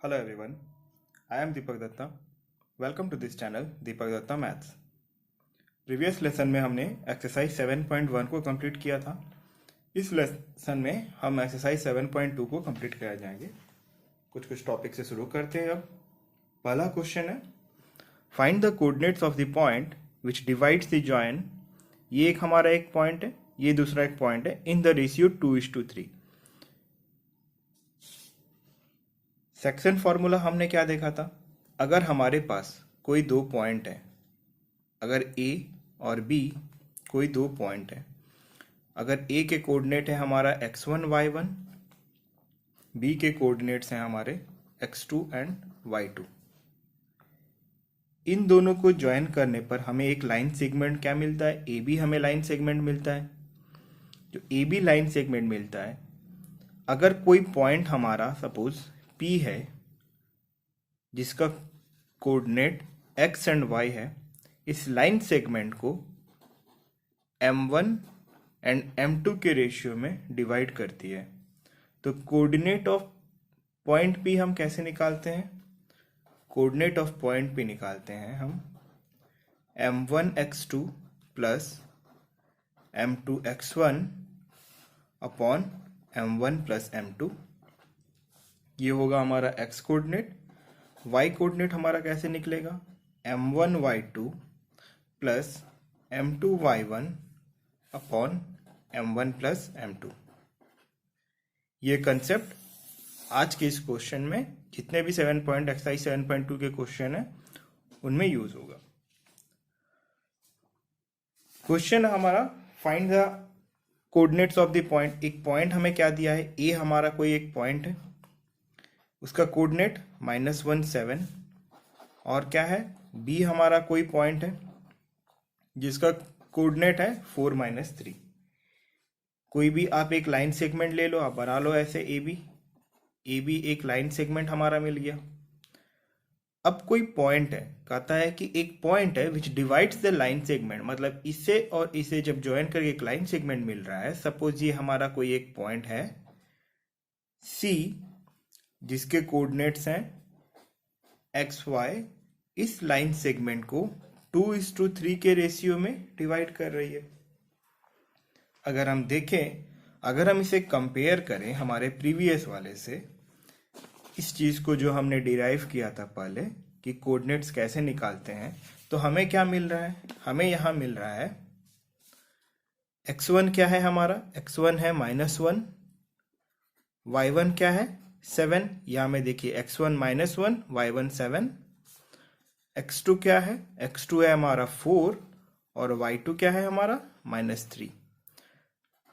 Hello everyone, I am Deepak Datta. Welcome to this channel Deepak Datta Maths. Previous lesson में हमने exercise 7.1 को complete किया था. इस लेसन में हम एक्सरसाइज 7.2 को कंप्लीट कर जाएंगे. कुछ टॉपिक से शुरू करते हैं. अब पहला क्वेश्चन है, find the coordinates of the point which divides the join. ये एक हमारा एक पॉइंट है, ये दूसरा एक पॉइंट है, इन द रेशियो 2:3. सेक्शन फॉर्मूला हमने क्या देखा था? अगर हमारे पास कोई दो पॉइंट है, अगर ए और बी कोई दो पॉइंट है, अगर ए के कोऑर्डिनेट है हमारा x1 y1, बी के कोऑर्डिनेट्स हैं हमारे x2 एंड y2, इन दोनों को ज्वाइन करने पर हमें एक लाइन सेगमेंट क्या मिलता है? ए बी हमें लाइन सेगमेंट मिलता है. जो ए बी लाइन सेगमेंट मिलता है, अगर कोई पॉइंट हमारा सपोज P है जिसका कोऑर्डिनेट x एंड y है, इस लाइन सेगमेंट को m1 एंड m2 के रेशियो में डिवाइड करती है. तो कोऑर्डिनेट ऑफ पॉइंट P हम कैसे निकालते हैं? कोऑर्डिनेट ऑफ पॉइंट P निकालते हैं हम m1 x2 plus m2 x1 upon m1 plus m2. ये होगा हमारा x कोऑर्डिनेट. y कोऑर्डिनेट हमारा कैसे निकलेगा? m1 y2 plus m2 y1 upon m1 plus m2. ये कंसेप्ट आज के इस क्वेश्चन में जितने भी एक्सरसाइज 7.2 के क्वेश्चन है उनमें यूज होगा. क्वेश्चन हमारा find the coordinates of the point. एक पॉइंट हमें क्या दिया है? ए हमारा कोई एक पॉइंट है, उसका कोऑर्डिनेट -1 7, और क्या है? बी हमारा कोई पॉइंट है जिसका कोऑर्डिनेट है 4 3. कोई भी आप एक लाइन सेगमेंट ले लो, आप बना लो ऐसे ए बी एक लाइन सेगमेंट हमारा मिल गया. अब कोई पॉइंट है, कहता है कि एक पॉइंट है विच डिवाइड्स द लाइन सेगमेंट, मतलब इसे और इसे जब ज्वाइन करके एक लाइन सेगमेंट मिल रहा है. सपोज ये हमारा कोई एक पॉइंट है सी जिसके कोऑर्डिनेट्स हैं एक्स वाई, इस लाइन सेगमेंट को 2:3 के रेशियो में डिवाइड कर रही है. अगर हम देखें, अगर हम इसे कंपेयर करें हमारे प्रीवियस वाले से, इस चीज को जो हमने डिराइव किया था पहले कि कोऑर्डिनेट्स कैसे निकालते हैं, तो हमें क्या मिल रहा है? हमें यहां मिल रहा है x1 क्या है हमारा? x1 है -1, y1 क्या है? 7. यहां में देखिए x1 -1, y1 7. x2 क्या है? x2 है हमारा 4 और y2 क्या है हमारा? -3.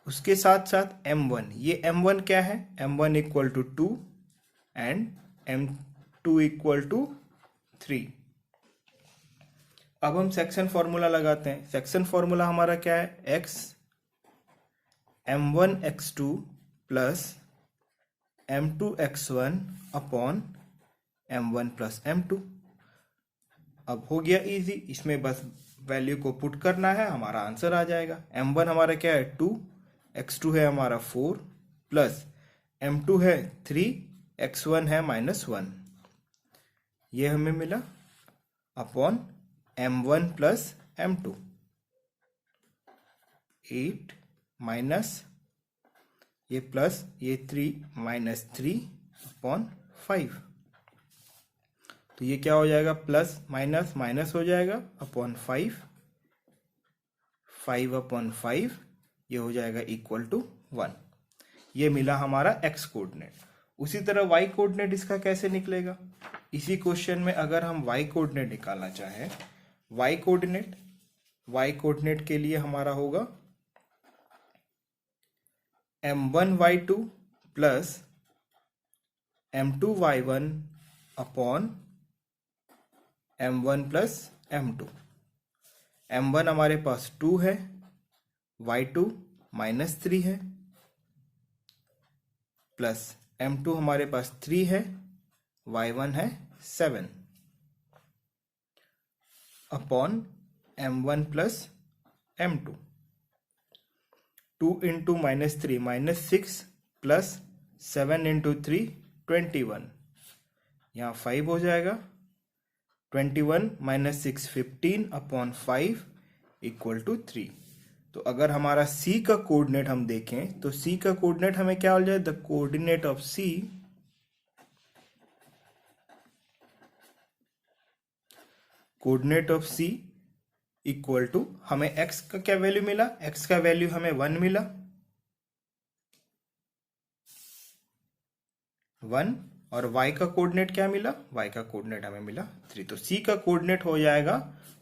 उसके साथ साथ m1, ये m1 क्या है? m1 equal to 2 and m2 equal to 3. अब हम सेक्शन फॉर्मूला लगाते हैं. सेक्शन फॉर्मूला हमारा क्या है? x m1 x2 plus m2 x1 upon m1 plus m2. अब हो गया इजी, इसमें बस वैल्यू को पुट करना है, हमारा आंसर आ जाएगा. m1 हमारा क्या है? 2, x2 है हमारा 4 प्लस m2 है 3, x1 है -1. ये हमें मिला upon m1 plus m2. 8 minus ये प्लस ये 3 -3 अपॉन 5. तो ये क्या हो जाएगा? प्लस माइनस माइनस हो जाएगा अपॉन 5. 5 अपॉन 5 ये हो जाएगा इक्वल टू 1. ये मिला हमारा x कोऑर्डिनेट. उसी तरह y कोऑर्डिनेट इसका कैसे निकलेगा? इसी क्वेश्चन में अगर हम y कोऑर्डिनेट निकालना चाहें, y कोऑर्डिनेट के लिए हमारा होगा m1 y2 plus m2 y1 upon m1 plus m2. m1 हमारे पास 2 है, y2 -3 है, प्लस m2 हमारे पास 3 है, y1 है 7 upon m1 plus m2. 2 into -3 -6 plus 7 into 3 21. यहाँ 5 हो जाएगा, 21 माइनस 6 15 अपॉन 5 इक्वल टू 3। तो अगर हमारा C का कोऑर्डिनेट हम देखें तो C का कोऑर्डिनेट हमें क्या हो जाए, the coordinate of C coordinate of C equal to, हमें x का क्या वैल्यू मिला, x का वैल्यू हमें 1 मिला, 1, और y का कोऑर्डिनेट क्या मिला, y का कोऑर्डिनेट हमें मिला 3। तो C का कोऑर्डिनेट हो जाएगा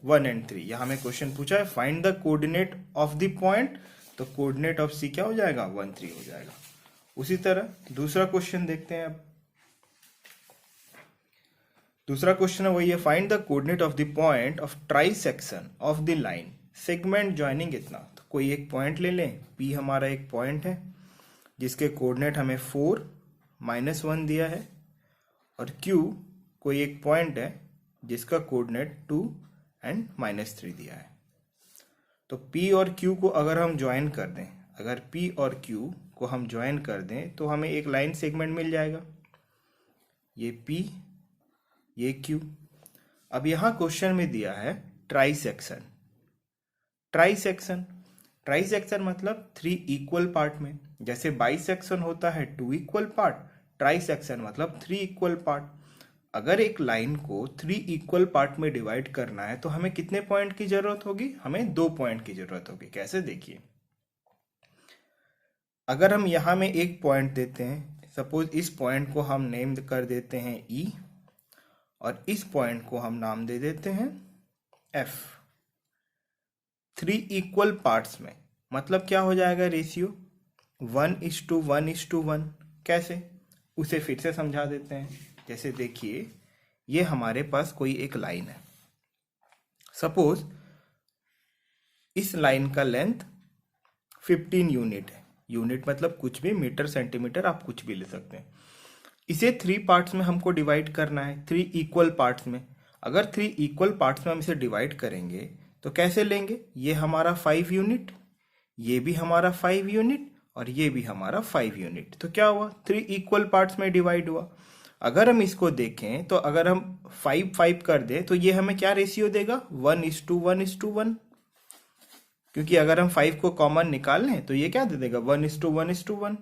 1 एंड 3। यहाँ हमें क्वेश्चन पूछा है find the coordinate of the point, तो कोऑर्डिनेट ऑफ C क्या हो जाएगा, 1 3 हो जाएगा। उसी तरह दूसरा क्वेश्चन देखते हैं। अब दूसरा क्वेश्चन है वही है, find the coordinate of the point of try section of the line segment joining इतना। तो कोई एक पॉइंट ले लें, P हमारा एक पॉइंट है जिसके कोऑर्डिनेट हमें 4 -1 दिया है, और Q कोई एक पॉइंट है जिसका कोऑर्डिनेट 2 एंड -3 दिया है। तो P और Q को अगर हम ज्वाइन कर दें, अगर P और Q को हम ज्वाइन कर दें तो हमें एक लाइन सेगमेंट मिल जाएगा, ये P ये Q। अब यहाँ क्वेश्चन में दिया है try section. Try section, try section मतलब 3 इक्वल पार्ट में, जैसे बाई सेक्शन होता है 2 इक्वल पार्ट, ट्राई सेक्शन मतलब 3 इक्वल पार्ट। अगर एक लाइन को 3 इक्वल पार्ट में डिवाइड करना है तो हमें कितने पॉइंट की जरूरत होगी, हमें 2 पॉइंट की जरूरत होगी। कैसे, देखिए, अगर हम यहां में एक पॉइंट देते हैं, सपोज इस पॉइंट को हम नेम कर देते हैं E, और इस पॉइंट को हम नाम दे देते हैं F। 3 इक्वल पार्ट्स में मतलब क्या हो जाएगा, रेशियो 1:1:1। कैसे, उसे फिर से समझा देते हैं। जैसे देखिए, ये हमारे पास कोई एक लाइन है, सपोज इस लाइन का लेंथ 15 यूनिट है, यूनिट मतलब कुछ भी, मीटर सेंटीमीटर आप कुछ भी ले सकते हैं। इसे 3 पार्ट्स में हमको डिवाइड करना है, 3 इक्वल पार्ट्स में। अगर 3 इक्वल पार्ट्स में हम इसे डिवाइड करेंगे तो कैसे लेंगे, ये हमारा 5 यूनिट, ये भी हमारा 5 यूनिट, और ये भी हमारा 5 यूनिट। तो क्या हुआ, 3 इक्वल पार्ट्स में डिवाइड हुआ। अगर हम इसको देखें तो अगर हम 5 कर दें तो ये हमें क्या रेशियो देगा, 1:1:1, क्योंकि अगर हम 5 को कॉमन निकाल लें तो ये क्या दे देगा, 1:1:1।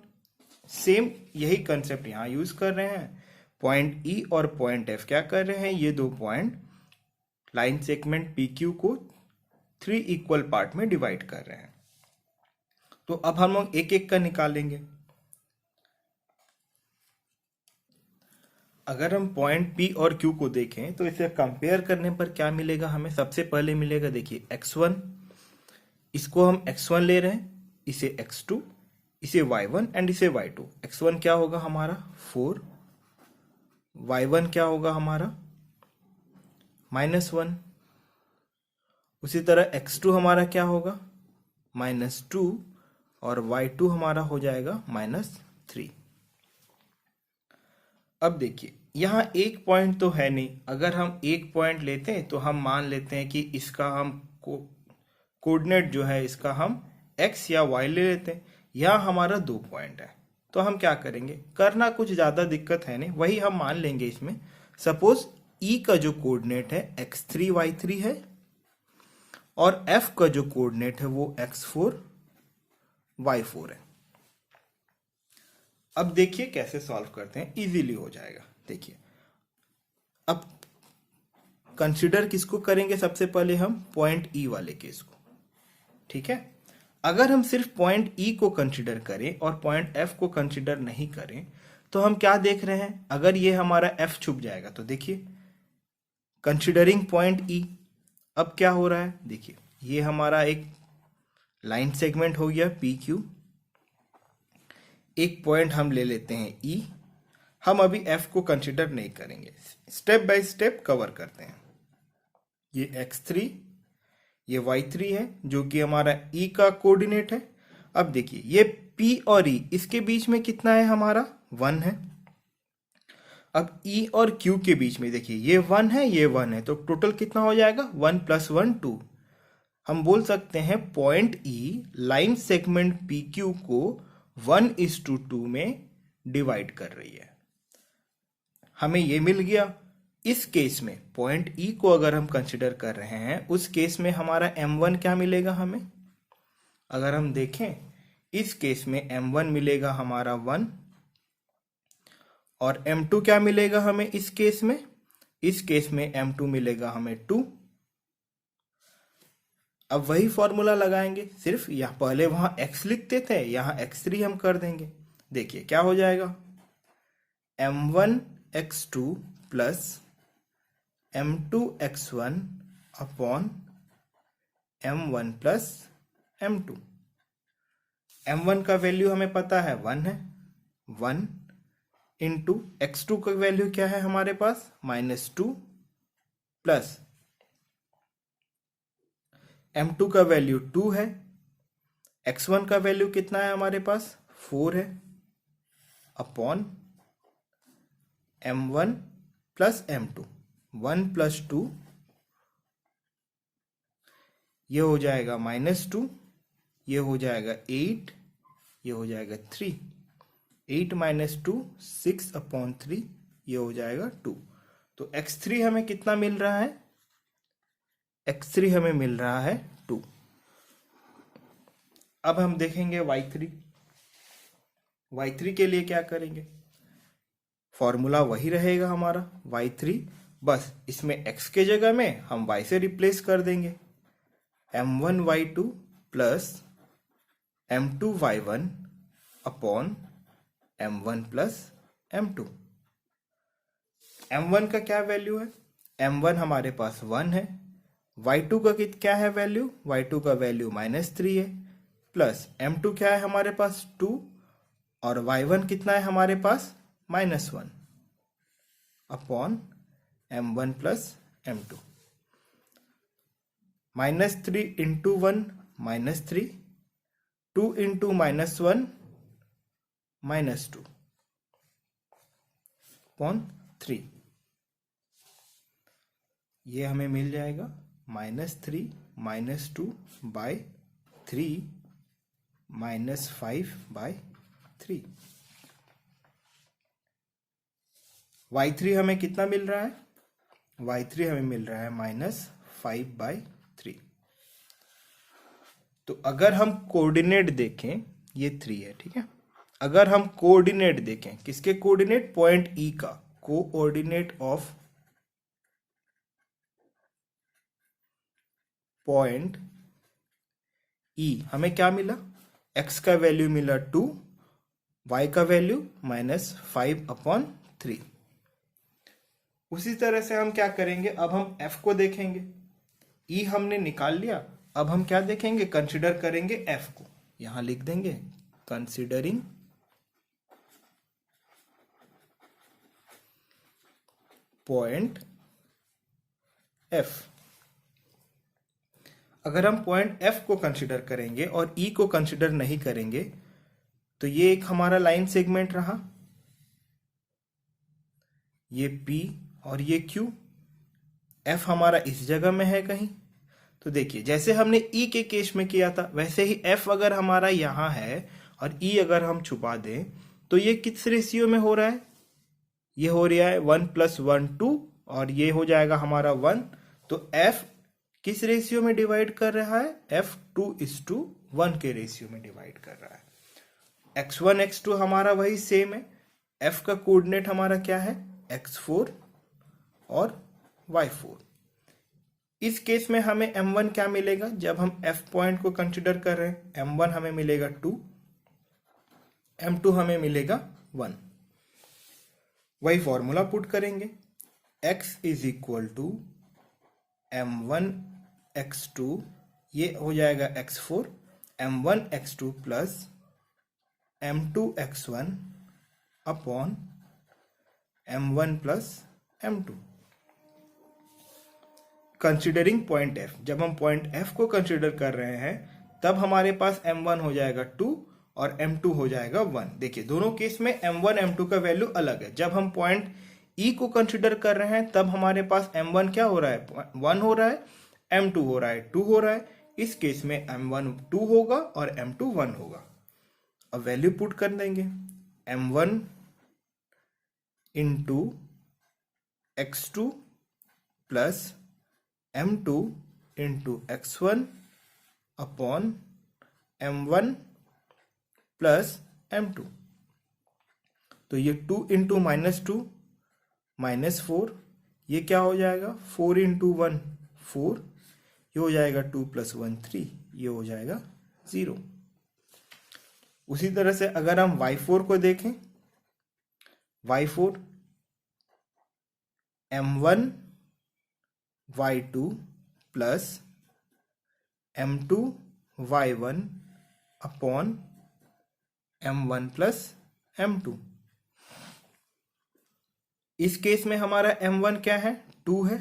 सेम यही कंसेप्ट यहां यूज कर रहे हैं। पॉइंट E और पॉइंट F क्या कर रहे हैं, ये दो पॉइंट लाइन सेगमेंट PQ को 3 इक्वल पार्ट में डिवाइड कर रहे हैं। तो अब हम लोग एक एक का निकालेंगे। अगर हम पॉइंट P और Q को देखें तो इसे कंपेयर करने पर क्या मिलेगा हमें, सबसे पहले मिलेगा, देखिए x1, इसको हम x1 ले रहे हैं, इसे x2, इसे y1 एंड इसे y2। x1 क्या होगा हमारा 4, y1 क्या होगा हमारा -1, उसी तरह x2 हमारा क्या होगा -2, और y2 हमारा हो जाएगा -3। अब देखिए, यहां एक पॉइंट तो है नहीं। अगर हम एक पॉइंट लेते हैं तो हम मान लेते हैं कि इसका हम कोऑर्डिनेट जो है इसका हम x या y ले लेते हैं। यहाँ हमारा 2 पॉइंट है, तो हम क्या करेंगे, करना कुछ ज्यादा दिक्कत है नहीं, वही हम मान लेंगे इसमें। सपोज E का जो कोऑर्डिनेट है x3 y3 है, और F का जो कोऑर्डिनेट है वो x4 y4 है। अब देखिए कैसे सॉल्व करते हैं, इजीली हो जाएगा। देखिए, अब कंसीडर किसको करेंगे, सबसे पहले हम पॉइंट E वाले केस को, ठीक है। अगर हम सिर्फ पॉइंट E को कंसीडर करें और पॉइंट F को कंसीडर नहीं करें तो हम क्या देख रहे हैं, अगर ये हमारा F छुप जाएगा तो देखिए कंसीडरिंग पॉइंट E, अब क्या हो रहा है, देखिए ये हमारा एक लाइन सेगमेंट हो गया PQ, एक पॉइंट हम ले लेते हैं E, हम अभी F को कंसीडर नहीं करेंगे, स्टेप बाय स्टेप कवर करते हैं। ये x3, ये y3 है जो कि हमारा E का कोऑर्डिनेट है। अब देखिए, ये P और E इसके बीच में कितना है हमारा 1 है। अब E और Q के बीच में देखिए, ये 1 है, ये 1 है, तो टोटल कितना हो जाएगा, 1 + 1 2। हम बोल सकते हैं point E line segment PQ को 1:2 में डिवाइड कर रही है। हमें ये मिल गया। इस केस में पॉइंट ई को अगर हम कंसिडर कर रहे हैं, उस केस में हमारा m1 क्या मिलेगा हमें? अगर हम देखें इस केस में m1 मिलेगा हमारा 1 और m2 क्या मिलेगा हमें इस केस में? इस केस में m2 मिलेगा हमें 2। अब वही फॉर्मूला लगाएंगे, सिर्फ यहाँ पहले वहां x लिखते थे, यहाँ x3 हम कर देंगे। देखिए क्या हो जाएगा, m1 x2 plus m2 x1 upon m1 plus m2। m1 का वैल्यू हमें पता है 1 है, 1 इंटू x2 का वैल्यू क्या है हमारे पास -2 प्लस m2 का वैल्यू 2 है, x1 का वैल्यू कितना है हमारे पास 4 है, upon m1 plus m2, 1 plus 2 ये हो जाएगा -2, ये हो जाएगा 8, ये हो जाएगा 3, 8 माइनस 2 6/3, ये हो जाएगा 2। तो x3 हमें कितना मिल रहा है? x3 हमें मिल रहा है 2। अब हम देखेंगे y3। y3 के लिए क्या करेंगे? फॉर्मूला वही रहेगा हमारा y3, बस इसमें x के जगह में हम y से रिप्लेस कर देंगे। m1 y2 plus m2 y1 upon m1 plus m2। m1 का क्या वैल्यू है? m1 हमारे पास 1 है, y2 का क्या है वैल्यू? y2 का वैल्यू -3 है, प्लस m2 क्या है हमारे पास 2 और y1 कितना है हमारे पास -1 upon m1 plus m2। -3 into 1 -3, 2 into -1 -2 upon 3, ये हमें मिल जाएगा -3 -2 बाय 3 -5 बाय 3। y3 हमें कितना मिल रहा है? y3 हमें मिल रहा है -5/3। तो अगर हम कोऑर्डिनेट देखें, ये 3 है, ठीक है। अगर हम कोऑर्डिनेट देखें, किसके कोऑर्डिनेट? पॉइंट ई का कोऑर्डिनेट ऑफ पॉइंट ई, हमें क्या मिला? x का वैल्यू मिला 2, y का वैल्यू -5/3। उसी तरह से हम क्या करेंगे, अब हम f को देखेंगे। e हमने निकाल लिया, अब हम क्या देखेंगे? कंसिडर करेंगे f को। यहां लिख देंगे कंसिडरिंग पॉइंट f। अगर हम पॉइंट f को कंसिडर करेंगे और e को कंसिडर नहीं करेंगे, तो ये एक हमारा लाइन सेगमेंट रहा, ये p और ये q, f हमारा इस जगह में है कहीं। तो देखिए जैसे हमने e के केस में किया था, वैसे ही f अगर हमारा यहां है और e अगर हम छुपा दें, तो ये किस रेशियो में हो रहा है? ये हो रहा है 1 + 1 2 और ये हो जाएगा हमारा 1। तो f किस रेशियो में डिवाइड कर रहा है? f 2:1 के रेशियो में डिवाइड कर रहा है। x1 x2 हमारा वही सेम है। f का कोऑर्डिनेट हमारा क्या है? x4 और y4। इस केस में हमें m1 क्या मिलेगा? जब हम f पॉइंट को कंसिडर कर रहे हैं, m1 हमें मिलेगा 2, m2 हमें मिलेगा 1। वही फॉर्मूला पुट करेंगे, x = m1 x2, ये हो जाएगा x4, m1 x2 plus m2 x1 upon m1 plus m2। Considering point f, जब हम पॉइंट f को कंसिडर कर रहे हैं, तब हमारे पास m1 हो जाएगा 2 और m2 हो जाएगा 1। देखिए दोनों केस में m1 m2 का वैल्यू अलग है। जब हम पॉइंट e को कंसिडर कर रहे हैं, तब हमारे पास m1 क्या हो रहा है? 1 हो रहा है, m2 हो रहा है 2 हो रहा है। इस केस में m1 2 होगा और m2 1 होगा। अब वैल्यू पुट कर देंगे, m1 into x2 plus m2 into x1 upon m1 plus m2। तो ये 2 इंटू -2 -4, ये क्या हो जाएगा 4 इंटू 1 4, ये हो जाएगा 2 प्लस 1 3, ये हो जाएगा 0। उसी तरह से अगर हम y4 को देखें, y4 m1 y2 plus m2 y1 upon m1 plus m2। इस केस में हमारा m1 क्या है 2 है,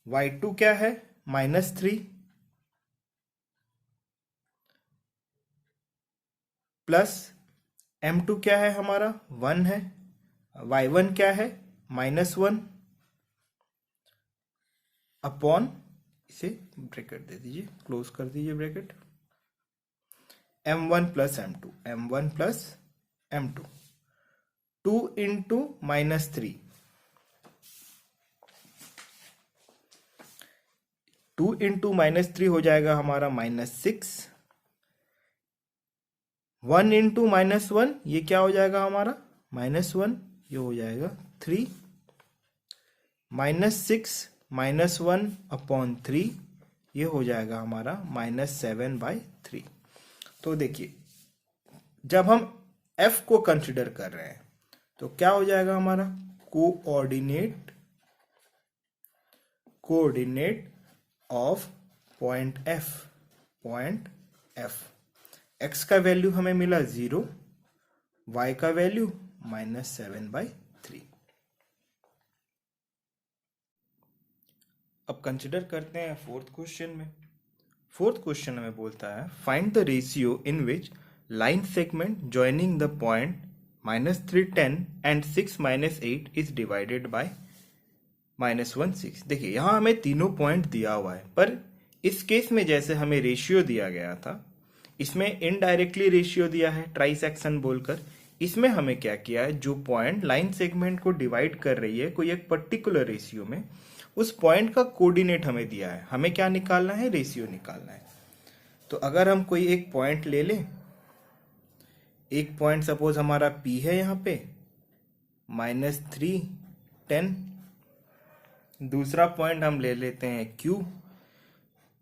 y2 क्या है -3 प्लस m2 क्या है हमारा 1 है, y1 क्या है -1 अपॉन, इसे ब्रैकेट दे दीजिए, क्लोज कर दीजिए bracket, m1 plus m2, m1 plus m2, 2 into -3, 2 into -3 हो जाएगा हमारा -6, 1 इंटू -1, ये क्या हो जाएगा हमारा -1, ये हो जाएगा 3, -6 -1 अपॉन 3, ये हो जाएगा हमारा -7/3। तो देखिए जब हम f को कंसिडर कर रहे हैं तो क्या हो जाएगा हमारा coordinate of point f। x का वैल्यू हमें मिला 0, y का वैल्यू -7/3। अब कंसिडर करते हैं फोर्थ क्वेश्चन में। फोर्थ क्वेश्चन हमें बोलता है find the ratio in which line segment joining the point -3 10 and 6 -8 is divided bye -1 6। देखिए यहां हमें तीनों पॉइंट दिया हुआ है, पर इस केस में जैसे हमें रेशियो दिया गया था, इसमें इनडायरेक्टली रेशियो दिया है ट्राई सेक्शन बोलकर। इसमें हमें क्या किया है, जो पॉइंट लाइन सेगमेंट को डिवाइड कर रही है कोई एक पर्टिकुलर रेशियो में, उस पॉइंट का कोऑर्डिनेट हमें दिया है, हमें क्या निकालना है, रेशियो निकालना है। तो अगर हम कोई एक पॉइंट ले लें, एक पॉइंट सपोज हमारा P है यहाँ पे -3 10, दूसरा पॉइंट हम ले लेते हैं Q,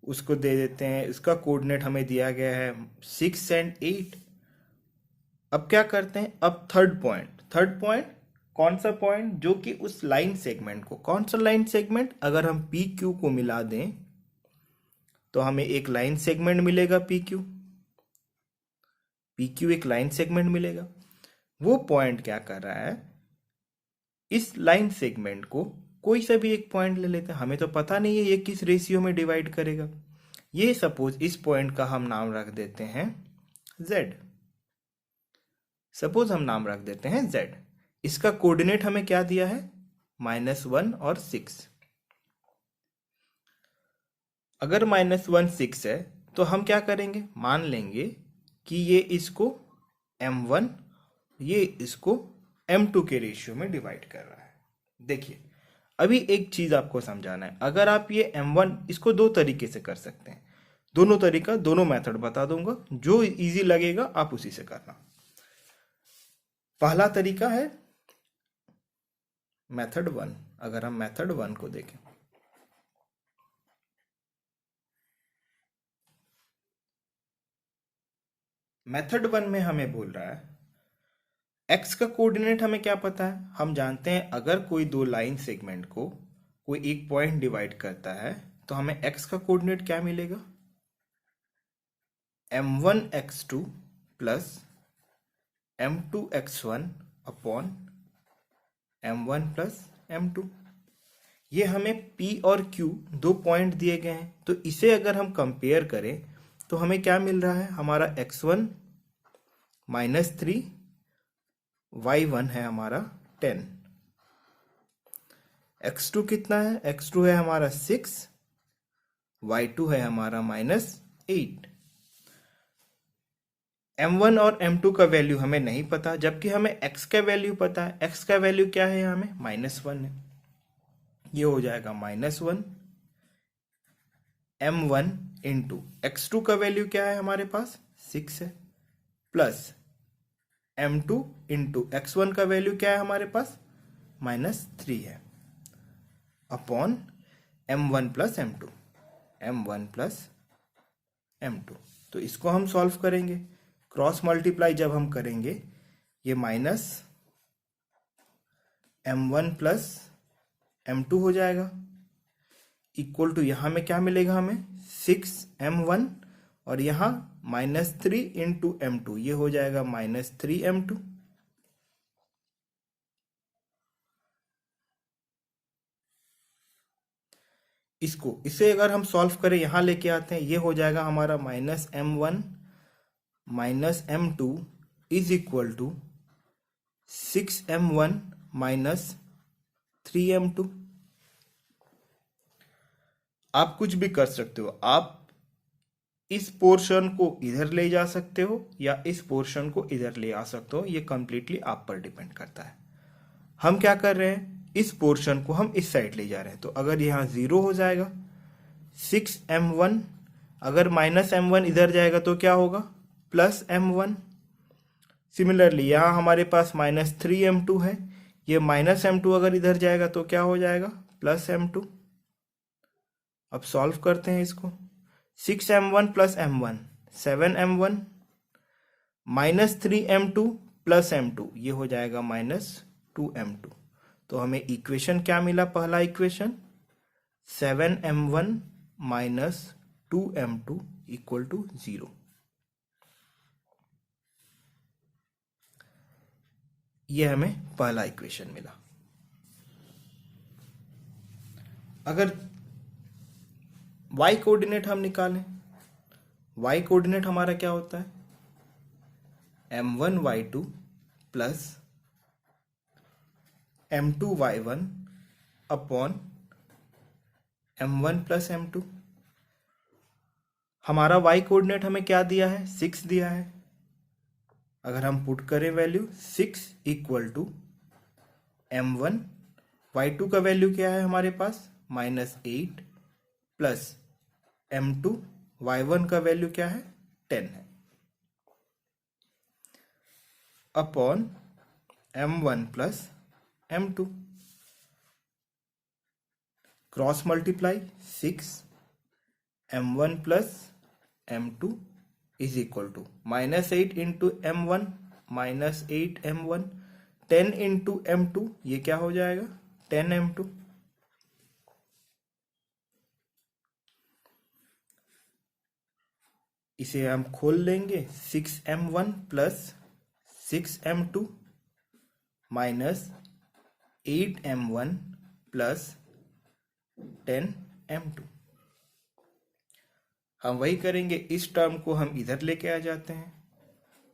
उसको दे देते हैं, इसका कोऑर्डिनेट हमें दिया गया है 6 एंड 8। अब क्या करते हैं, अब थर्ड पॉइंट कौन सा पॉइंट, जो कि उस लाइन सेगमेंट को, कौन सा लाइन सेगमेंट, अगर हम पी क्यू को मिला दें तो हमें एक लाइन सेगमेंट मिलेगा पी क्यू एक लाइन सेगमेंट मिलेगा। वो पॉइंट क्या कर रहा है, इस लाइन सेगमेंट को कोई सा भी एक पॉइंट ले लेते हैं, हमें तो पता नहीं है ये किस रेशियो में डिवाइड करेगा। ये सपोज इस पॉइंट का हम नाम रख देते हैं z, सपोज हम नाम रख देते हैं z। इसका कोऑर्डिनेट हमें क्या दिया है, -1 और 6। अगर -1 6 है तो हम क्या करेंगे, मान लेंगे कि ये इसको m1, ये इसको m2 के रेशियो में डिवाइड कर रहा है। देखिए अभी एक चीज आपको समझाना है, अगर आप ये m1, इसको दो तरीके से कर सकते हैं, दोनों मेथड बता दूंगा, जो इजी लगेगा आप उसी से करना। पहला तरीका है मेथड 1। अगर हम मेथड 1 को देखें, मेथड 1 में हमें बोल रहा है x का कोऑर्डिनेट हमें क्या पता है, हम जानते हैं अगर कोई दो लाइन सेगमेंट को कोई एक पॉइंट डिवाइड करता है तो हमें x का कोऑर्डिनेट क्या मिलेगा, m1 x2 plus m2 x1 upon m1 plus m2। ये हमें P और Q दो पॉइंट दिए गए हैं, तो इसे अगर हम कंपेयर करें तो हमें क्या मिल रहा है, हमारा x1 -3, y1 है हमारा 10, x2 कितना है, x2 है हमारा 6, y2 है हमारा -8। m1 और m2 का वैल्यू हमें नहीं पता, जबकि हमें x का वैल्यू पता है। x का वैल्यू क्या है, हमें -1 है। ये हो जाएगा -1 m1 इंटू x2 का वैल्यू क्या है हमारे पास 6 है, प्लस m2 इंटू x1 का वैल्यू क्या है हमारे पास -3 है, upon m1 plus m2, m1 plus m2। तो इसको हम सॉल्व करेंगे, क्रॉस मल्टीप्लाई जब हम करेंगे, ये माइनस m1 प्लस m2 हो जाएगा, इक्वल टू यहाँ में क्या मिलेगा हमें 6m1, और यहाँ -3 इंटू m2, ये हो जाएगा -3m2। इसे अगर हम सॉल्व करें, यहाँ लेके आते हैं, ये हो जाएगा हमारा -m1 -m2 is equal to 6m1 -3m2। आप कुछ भी कर सकते हो, आप इस पोर्शन को इधर ले जा सकते हो या इस पोर्शन को इधर ले आ सकते हो, ये कंप्लीटली आप पर डिपेंड करता है। हम क्या कर रहे हैं, इस पोर्शन को हम इस साइड ले जा रहे हैं, तो अगर यहाँ 0 हो जाएगा, 6m1, अगर -m1 इधर जाएगा तो क्या होगा +m1। सिमिलरली यहाँ हमारे पास -3m2 है, ये -m2 अगर इधर जाएगा तो क्या हो जाएगा +m2। अब सॉल्व करते हैं इसको, 6m1 plus m1 7m1 -3m2 plus m2, ये हो जाएगा -2m2। तो हमें इक्वेशन क्या मिला, पहला equation 7m1 -2m2 equal to 0। ये हमें पहला इक्वेशन मिला। अगर y कोऑर्डिनेट हम निकालें, y कोऑर्डिनेट हमारा क्या होता है m1 y2 plus m2 y1 upon m1 plus m2। हमारा y कोऑर्डिनेट हमें क्या दिया है 6 दिया है, अगर हम पुट करें value 6 equal to m1, y2 का वैल्यू क्या है हमारे पास -8 प्लस m2, y1 का वैल्यू क्या है 10 है, upon m1 plus m2। Cross multiply 6m1 plus m2 is equal to -8 into m1 -8m1, 10 into m2, ये क्या हो जाएगा 10m2। इसे हम खोल लेंगे, 6m1 plus 6m2 minus 8m1 plus 10m2। हम वही करेंगे, इस टर्म को हम इधर लेके आ जाते हैं,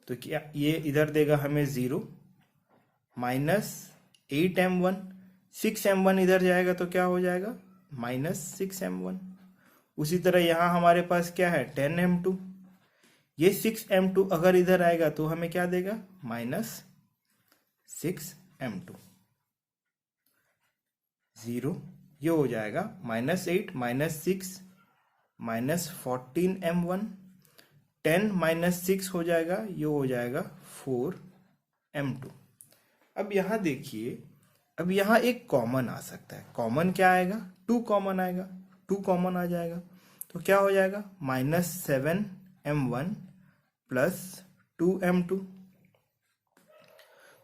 तो क्या ये इधर देगा हमें 0 -8m1, 6m1 इधर जाएगा तो क्या हो जाएगा -6m1। उसी तरह यहाँ हमारे पास क्या है 10m2, ये 6m2 अगर इधर आएगा तो हमें क्या देगा -6m2, 0, ये हो जाएगा -8 -6 -14m1, 10 -6 हो जाएगा, ये हो जाएगा 4m2। अब यहाँ देखिए, अब यहाँ एक कॉमन आ सकता है, कॉमन क्या आएगा 2 कॉमन आएगा, 2 कॉमन आ जाएगा तो क्या हो जाएगा -7m1 प्लस 2m2।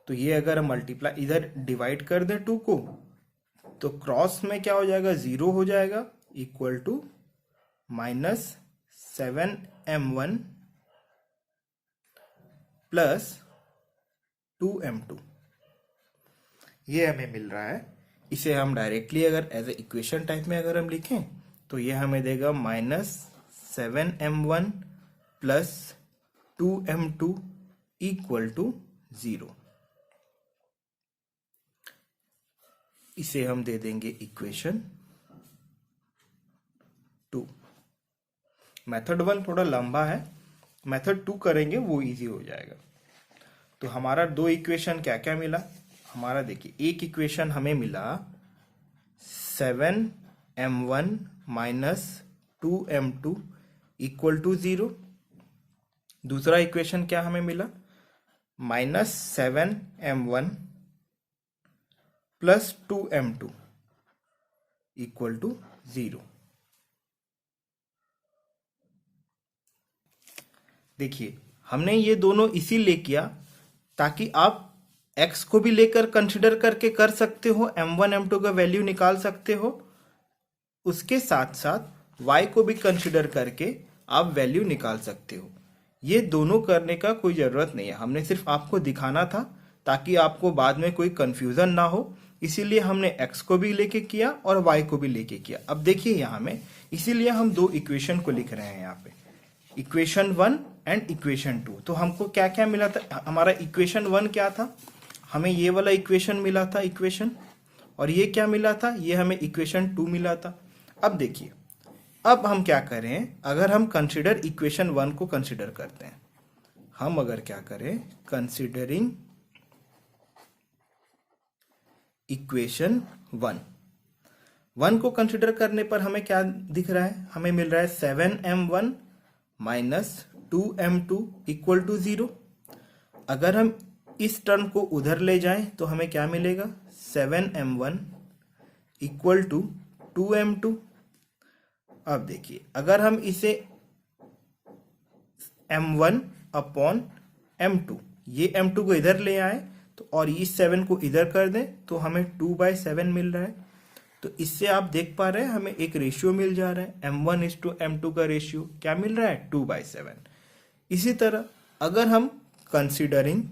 तो ये अगर हम मल्टीप्लाई इधर डिवाइड कर दें 2 को, तो क्रॉस में क्या हो जाएगा 0 हो जाएगा, equal to -7m1 plus 2m2, ये हमें मिल रहा है। इसे हम डायरेक्टली अगर एज ए इक्वेशन टाइप में अगर हम लिखें तो ये हमें देगा -7m1 plus 2m2 equal to 0। इसे हम दे देंगे इक्वेशन 2। मेथड 1 थोड़ा लंबा है, मेथड 2 करेंगे वो इजी हो जाएगा। तो हमारा दो इक्वेशन क्या क्या मिला हमारा, देखिए एक इक्वेशन हमें मिला 7m1 minus 2m2 equal to 0। दूसरा इक्वेशन क्या हमें मिला, -7m1 plus 2m2 equal to 0। देखिए हमने ये दोनों इसीलिए किया ताकि आप x को भी लेकर कंसिडर करके कर सकते हो, m1 m2 का वैल्यू निकाल सकते हो, उसके साथ साथ y को भी कंसिडर करके आप वैल्यू निकाल सकते हो। ये दोनों करने का कोई ज़रूरत नहीं है, हमने सिर्फ आपको दिखाना था ताकि आपको बाद में कोई कंफ्यूजन ना हो, इसीलिए हमने x को भी लेके किया और y को भी लेके किया। अब देखिए यहाँ में इसीलिए हम दो इक्वेशन को लिख रहे हैं यहाँ पे, इक्वेशन 1 एंड इक्वेशन 2। तो हमको क्या क्या मिला था, हमारा इक्वेशन 1 क्या था, हमें ये वाला इक्वेशन मिला था इक्वेशन, और ये क्या मिला था, ये हमें इक्वेशन 2 मिला था। अब देखिए अब हम क्या करें, अगर हम कंसिडर इक्वेशन 1 को कंसिडर करते हैं, हम अगर क्या करें कंसिडरिंग इक्वेशन 1 को कंसिडर करने पर हमें क्या दिख रहा है, हमें मिल रहा है 7m1 minus 2m2 equal to 0। अगर हम इस टर्म को उधर ले जाएं तो हमें क्या मिलेगा, 7m1 इक्वल टू 2m2। अब देखिए अगर हम इसे m1 अपॉन m2, ये m2 को इधर ले आए तो और इस 7 को इधर कर दें तो हमें 2/7 मिल रहा है। तो इससे आप देख पा रहे हैं हमें एक रेशियो मिल जा रहा है, m1:m2 का रेशियो क्या मिल रहा है, 2/7। इसी तरह अगर हम कंसिडरिंग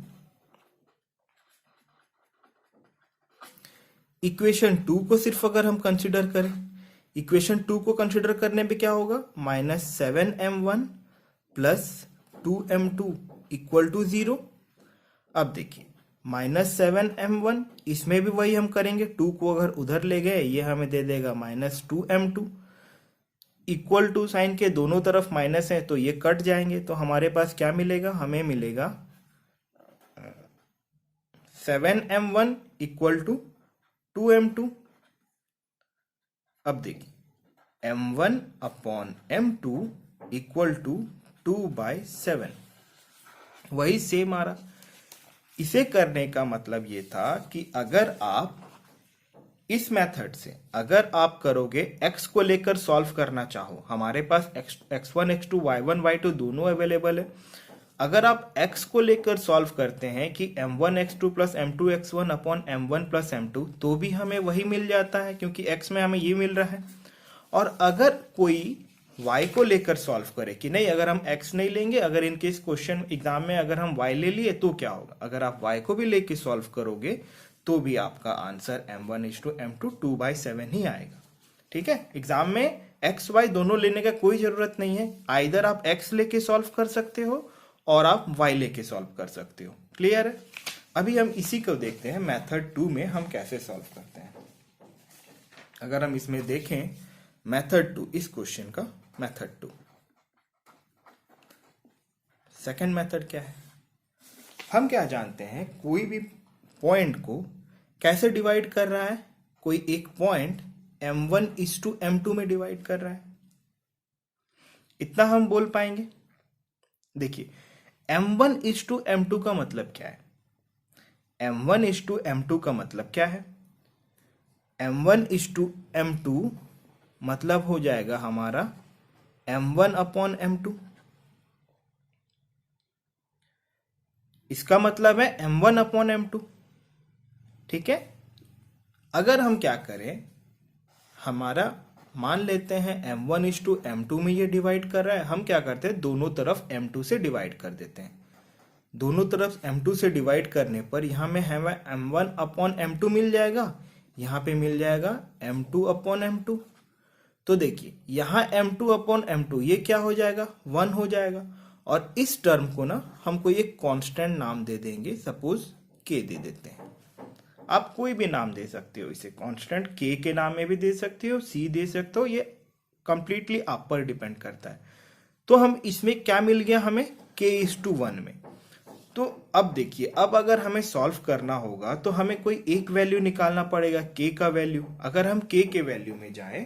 इक्वेशन 2 को सिर्फ अगर हम कंसिडर करें, इक्वेशन 2 को कंसिडर करने पे क्या होगा, -7m1 plus 2m2 equal to 0। अब देखिए -7m1, इसमें भी वही हम करेंगे, 2 को अगर उधर ले गए ये हमें दे देगा -2m2 इक्वल टू, साइन के दोनों तरफ माइनस है तो ये कट जाएंगे, तो हमारे पास क्या मिलेगा, हमें मिलेगा 7m1 इक्वल टू 2m2। अब देखिए m1 upon m2 equal to 2/7, वही सेम आ रहा। इसे करने का मतलब ये था कि अगर आप इस मेथड से अगर आप करोगे x को लेकर सॉल्व करना चाहो, हमारे पास x1 x2 y1 y2 दोनों अवेलेबल है, अगर आप x को लेकर सॉल्व करते हैं कि m1 x2 plus m2 x1 upon m1 plus m2 तो भी हमें वही मिल जाता है क्योंकि x में हमें ये मिल रहा है। और अगर कोई y को लेकर सॉल्व करे कि नहीं अगर हम x नहीं लेंगे, अगर इनके इस क्वेश्चन एग्जाम में अगर हम y ले लिए तो क्या होगा, अगर आप y को भी लेके सॉल्व करोगे तो भी आपका आंसर m1:m2 2/7 ही आएगा। ठीक है, एग्जाम में x y दोनों लेने का कोई जरूरत नहीं है, आइदर आप x लेके सॉल्व कर सकते हो और आप y लेके सॉल्व कर सकते हो। क्लियर है। अभी हम इसी को देखते हैं मेथड 2 में हम कैसे सॉल्व करते हैं। अगर हम इसमें देखें मेथड 2, इस क्वेश्चन का मेथड 2, सेकंड मेथड क्या है, हम क्या जानते हैं कोई भी पॉइंट को कैसे डिवाइड कर रहा है, कोई एक पॉइंट m1:m2 में डिवाइड कर रहा है, इतना हम बोल पाएंगे। देखिए m1:m2 का मतलब क्या है, m1:m2 का मतलब क्या है, m1:m2 मतलब हो जाएगा हमारा m1 अपॉन m2, इसका मतलब है m1 अपॉन m2। ठीक है, अगर हम क्या करें, हमारा मान लेते हैं m1:m2 में ये डिवाइड कर रहा है, हम क्या करते हैं दोनों तरफ m2 से डिवाइड कर देते हैं। दोनों तरफ m2 से डिवाइड करने पर यहां में हमें m1 अपॉन m2 मिल जाएगा, यहां पे मिल जाएगा m2 अपॉन m2। तो देखिए यहां m2 अपॉन m2 ये क्या हो जाएगा, 1 हो जाएगा, और इस टर्म को ना हम कोई एक कांस्टेंट नाम दे देंगे, सपोज k दे देते हैं, आप कोई भी नाम दे सकते हो इसे, कांस्टेंट k के नाम में भी दे सकते हो, c दे सकते हो, ये कंप्लीटली आप पर डिपेंड करता है। तो हम इसमें क्या मिल गया, हमें k:1 में। तो अब देखिए, अब अगर हमें सॉल्व करना होगा तो हमें कोई एक वैल्यू निकालना पड़ेगा, k का वैल्यू। अगर हम k के वैल्यू में जाएं,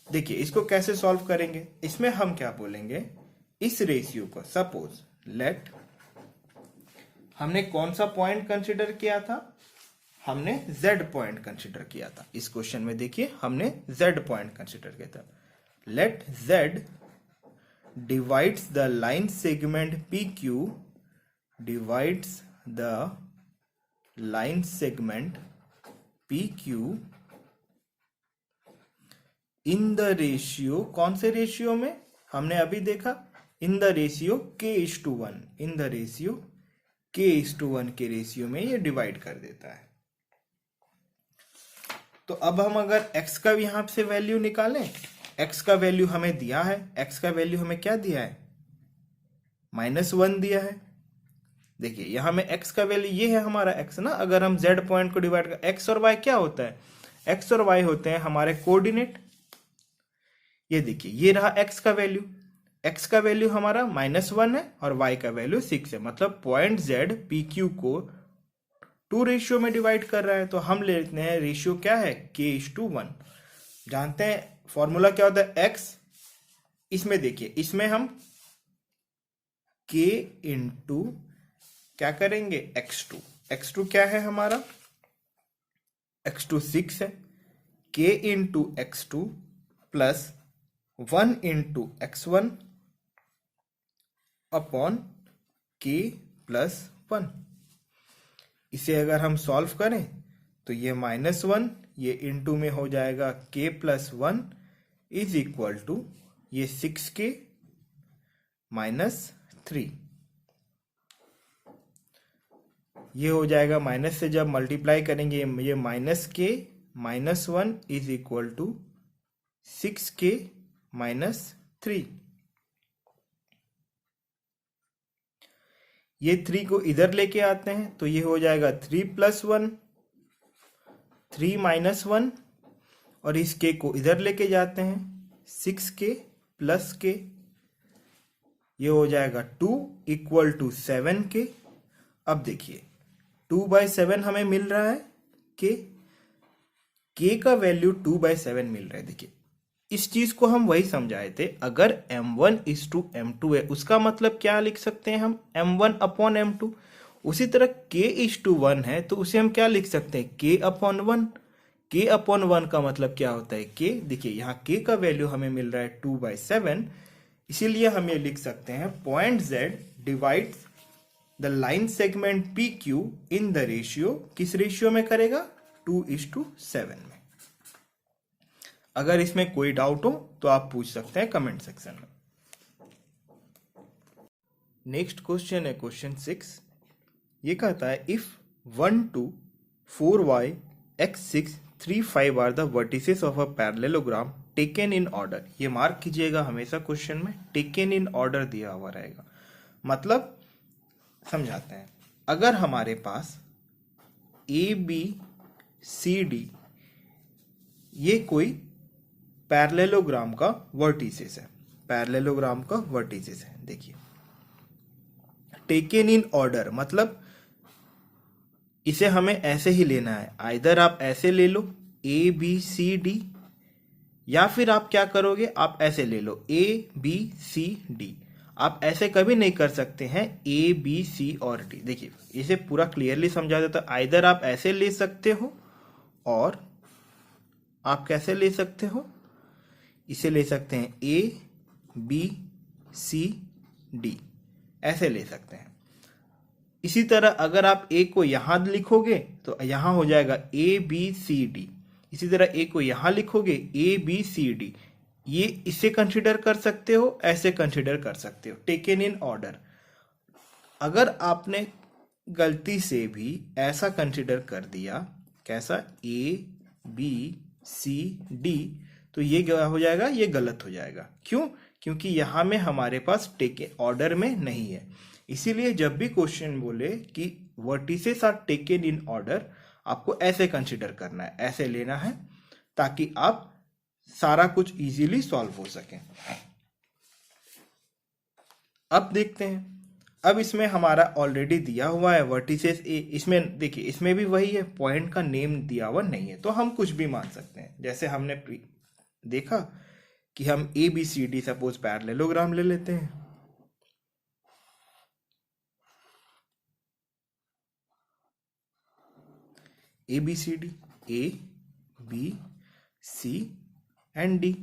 देखिए इसको कैसे सॉल्व करेंगे। इसमें हम क्या बोलेंगे, इस रेशियो को सपोज लेट, हमने कौन सा पॉइंट कंसिडर किया था, हमने z पॉइंट कंसिडर किया था। इस क्वेश्चन में देखिए हमने z पॉइंट कंसिडर किया था। Let z divides the line segment PQ, divides the line segment PQ in the ratio, कौन से रेशियो में, हमने अभी देखा in the ratio k:1, in the ratio k:1 के रेशियो में ये डिवाइड कर देता है। तो अब हम अगर x का यहां से वैल्यू निकालें, x का वैल्यू हमें दिया है, x का वैल्यू हमें क्या दिया है, -1 दिया है। देखिए यहां में x का वैल्यू ये है हमारा x ना। अगर हम z पॉइंट को डिवाइड कर, x और y क्या होता है, x और y होते हैं हमारे कोऑर्डिनेट। ये देखिए ये रहा x का वैल्यू, x का वैल्यू हमारा -1 है और y का वैल्यू 6 है। मतलब पॉइंट z PQ को 2 रेशियो में डिवाइड कर रहा है। तो हम लेते हैं रेशियो क्या है, k:1। जानते हैं फॉर्मूला क्या होता है, x। इसमें देखिए, इसमें हम k इंटू क्या करेंगे, x2। x2 क्या है हमारा, x2 6 है। k into x2 plus 1 into x1 upon k plus 1। इसे अगर हम सॉल्व करें तो ये -1, ये इंटू में हो जाएगा k plus 1 is equal to ये 6k -3। ये हो जाएगा माइनस से जब मल्टीप्लाई करेंगे ये -k -1 is equal to 6k -3। ये 3 को इधर लेके आते हैं तो ये हो जाएगा 3 + 1, 3 - 1, और इस k को इधर लेके जाते हैं 6k + k, ये हो जाएगा 2 = 7k। अब देखिए 2/7 हमें मिल रहा है, k का वैल्यू 2/7 मिल रहा है। देखिए इस चीज को हम वही समझाए थे, अगर m1 = m2 है उसका मतलब क्या लिख सकते हैं हम, m1/m2। उसी तरह k:1 है तो उसे हम क्या लिख सकते हैं, k/1। k/1 का मतलब क्या होता है, k। देखिए यहाँ k का वैल्यू हमें मिल रहा है 2/7, इसीलिए हम ये लिख सकते हैं point z divides the line segment PQ in the ratio, किस रेशियो में करेगा, 2:7 में। अगर इसमें कोई डाउट हो तो आप पूछ सकते हैं कमेंट सेक्शन में। नेक्स्ट क्वेश्चन है क्वेश्चन 6। ये कहता है if 1 2 4y x 6 3 5 are the vertices of a parallelogram taken in order. ये मार्क कीजिएगा हमेशा क्वेश्चन में, टेकन इन ऑर्डर दिया हुआ रहेगा। मतलब समझाते हैं, अगर हमारे पास ABCD ये कोई पैरेललोग्राम का वर्टिसेस है, पैरेललोग्राम का वर्टिसेस है। देखिए टेकन इन ऑर्डर मतलब इसे हमें ऐसे ही लेना है, आइदर आप ऐसे ले लो ABCD, या फिर आप क्या करोगे, आप ऐसे ले लो ABCD। आप ऐसे कभी नहीं कर सकते हैं ABC और D। देखिए इसे पूरा क्लियरली समझा देता है, आइदर आप ऐसे ले सकते हो और आप कैसे ले सकते हो, इसे ले सकते हैं ABCD, ऐसे ले सकते हैं। इसी तरह अगर आप A को यहां लिखोगे तो यहां हो जाएगा ABCD, इसी तरह A को यहां लिखोगे ABCD। ये इसे कंसीडर कर सकते हो, ऐसे कंसीडर कर सकते हो, टेकन इन ऑर्डर। अगर आपने गलती से भी ऐसा कंसीडर कर दिया, कैसा, ABCD, तो ये क्या हो जाएगा, ये गलत हो जाएगा। क्यों, क्योंकि यहां में हमारे पास टेकन ऑर्डर में नहीं है। इसीलिए जब भी क्वेश्चन बोले कि vertices are taken in order, आपको ऐसे कंसीडर करना है, ऐसे लेना है, ताकि आप सारा कुछ इजीली सॉल्व हो सके। अब देखते हैं अब इसमें हमारा ऑलरेडी दिया हुआ है वर्टिसेस ए, इसमें देखिए इसमें भी वही है, पॉइंट का नेम दिया हुआ नहीं है तो हम कुछ भी मान सकते हैं। जैसे हमने देखा कि हम A B C D suppose parallelogram ले लेते हैं, A B C D, A B C and D,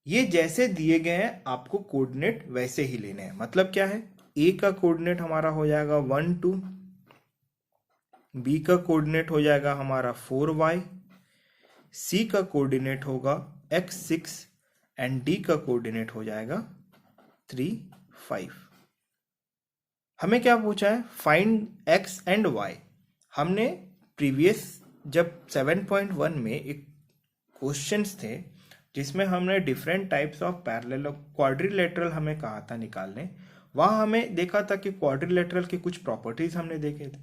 ये जैसे दिए गए हैं आपको कोऑर्डिनेट वैसे ही लेने हैं। मतलब क्या है, ए का कोऑर्डिनेट हमारा हो जाएगा 1 2, बी का कोऑर्डिनेट हो जाएगा हमारा 4y, सी का कोऑर्डिनेट होगा x 6 एंड डी का कोऑर्डिनेट हो जाएगा 3 5। हमें क्या पूछा है, फाइंड x एंड y। हमने प्रीवियस जब 7.1 में एक क्वेश्चंस थे जिसमें हमने different types of parallel quadrilateral हमें कहा था निकालने, वहां हमें देखा था कि क्वाड्रिलेटरल के कुछ प्रॉपर्टीज हमने देखे थे।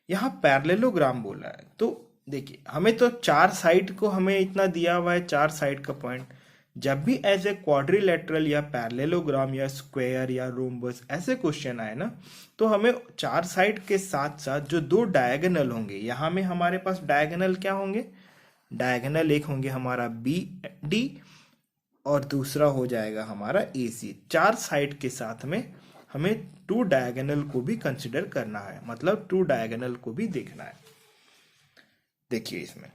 यहाँ पैरेललोग्राम बोला है तो देखिए हमें तो 4 साइड को हमें इतना दिया हुआ है, 4 साइड का पॉइंट। जब भी एज ए क्वाड्रिलेटरल या पैरेललोग्राम या स्क्वायर या रोम्बस ऐसे क्वेश्चन आए ना, तो हमें 4 साइड के साथ साथ जो 2 डायगोनल होंगे, यहाँ में हमारे पास डायगोनल क्या होंगे, डायगोनल एक होंगे हमारा बी डी और दूसरा हो जाएगा हमारा ए सी। 4 साइड के साथ में हमें 2 डायगोनल को भी कंसिडर करना है, मतलब 2 डायगोनल को भी देखना है। देखिए इसमें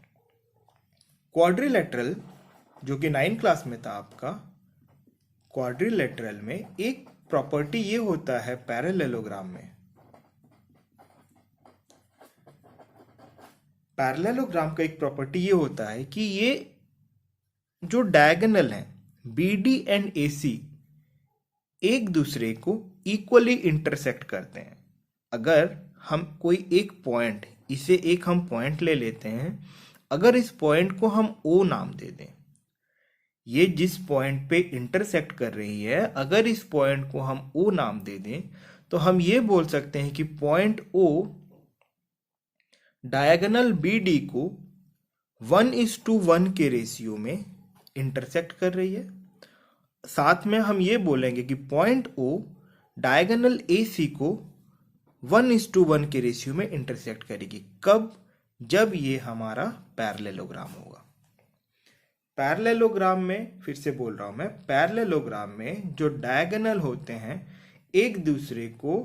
क्वाड्रिलेटरल जो कि 9 क्लास में था आपका, क्वाड्रिलेटरल में एक प्रॉपर्टी ये होता है पैरेललोग्राम में, पैरेललोग्राम का एक प्रॉपर्टी ये होता है कि ये जो डायगोनल हैं बी डी एंड ए सी एक दूसरे को इक्वली इंटरसेक्ट करते हैं। अगर हम कोई एक पॉइंट, इसे एक हम पॉइंट ले लेते हैं, अगर इस पॉइंट को हम ओ नाम दे दें, ये जिस पॉइंट पे इंटरसेक्ट कर रही है, अगर इस पॉइंट को हम ओ नाम दे दें तो हम ये बोल सकते हैं कि point O diagonal B D को 1:1 के रेशियो में इंटरसेक्ट कर रही है। साथ में हम ये बोलेंगे कि पॉइंट ओ डायगोनल ए सी को 1:1 के रेशियो में इंटरसेक्ट करेगी। कब, जब ये हमारा पैरेललोग्राम होगा। पैरेललोग्राम में, फिर से बोल रहा हूं मैं, पैरेललोग्राम में जो डायगोनल होते हैं एक दूसरे को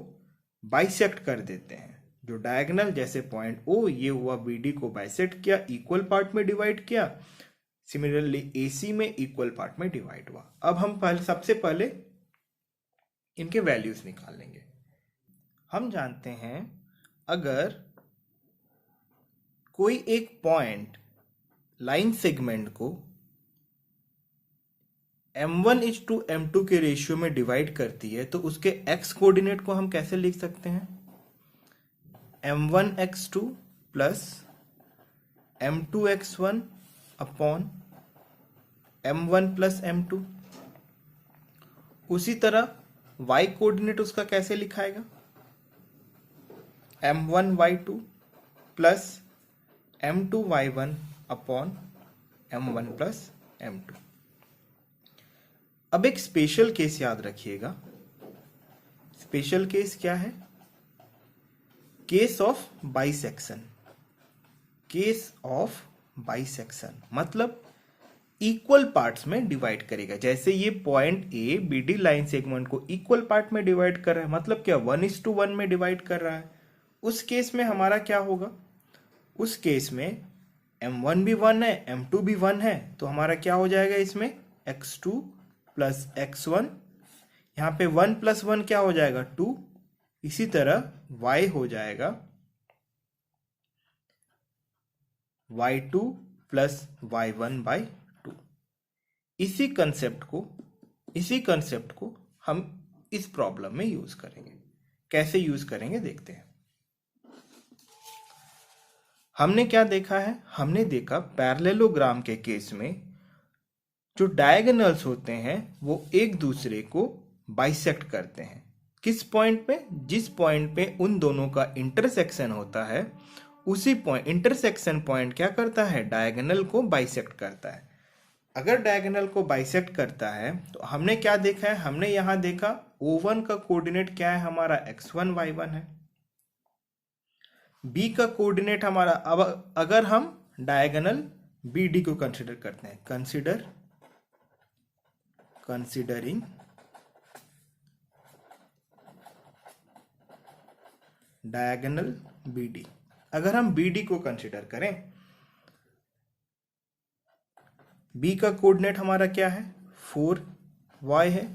बाइसेक्ट कर देते हैं। जो डायगोनल, जैसे पॉइंट ओ ये हुआ बी डी को बाइसेक्ट किया, इक्वल पार्ट में डिवाइड किया, सिमिलरली ए सी में इक्वल पार्ट में डिवाइड हुआ। अब हम सबसे पहले इनके वैल्यूज निकाल लेंगे। हम जानते हैं अगर कोई एक पॉइंट लाइन सेगमेंट को m1:m2 के रेशियो में डिवाइड करती है तो उसके x कोऑर्डिनेट को हम कैसे लिख सकते हैं, m1x2 plus m2x1 upon m1 plus m2। उसी तरह y कोऑर्डिनेट उसका कैसे लिखाएगा, m1y2 plus m2y1 upon m1 plus m2। अब एक स्पेशल केस याद रखिएगा। स्पेशल केस क्या है, case of bisection. Case of bisection मतलब इक्वल पार्ट्स में डिवाइड करेगा। जैसे ये point A B D line segment को इक्वल पार्ट में डिवाइड कर रहा है, मतलब क्या 1:1 में डिवाइड कर रहा है। उस केस में हमारा क्या होगा, उस केस में m1 भी 1 है, m2 भी 1 है, तो हमारा क्या हो जाएगा इसमें x2 प्लस x1, यहाँ पे 1 प्लस 1 क्या हो जाएगा 2। इसी तरह y हो जाएगा y2 प्लस y1/2। इसी कंसेप्ट को हम इस प्रॉब्लम में यूज करेंगे। कैसे यूज करेंगे देखते हैं। हमने क्या देखा है, हमने देखा पैरेललोग्राम के केस में जो डायगोनल्स होते हैं वो एक दूसरे को बाइसेक्ट करते हैं। किस पॉइंट पे, जिस पॉइंट पे उन दोनों का इंटरसेक्शन होता है, उसी पॉइंट, इंटरसेक्शन पॉइंट क्या करता है, डायगोनल को बाइसेक्ट करता है। अगर डायगोनल को बाइसेक्ट करता है तो हमने क्या देखा है, हमने यहां देखा O1 का कोऑर्डिनेट क्या है हमारा, x1 y1 है। B का कोऑर्डिनेट हमारा, अब अगर हम डायगोनल BD को कंसिडर करते हैं, कंसिडरिंग डायगोनल BD, अगर हम BD को कंसिडर करें, B का कोऑर्डिनेट हमारा क्या है 4y है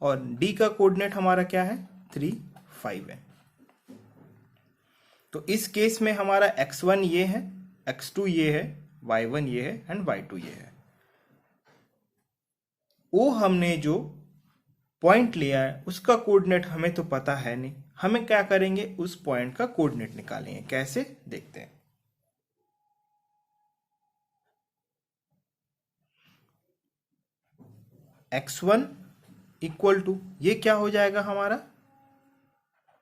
और D का कोऑर्डिनेट हमारा क्या है 3 5 है। तो इस केस में हमारा x1 ये है, x2 ये है, y1 ये है एंड y2 ये है। वो हमने जो पॉइंट लिया है उसका कोऑर्डिनेट हमें तो पता है नहीं, हमें क्या करेंगे, उस पॉइंट का कोऑर्डिनेट निकालेंगे। कैसे, देखते हैं। x1 इक्वल टू, ये क्या हो जाएगा हमारा,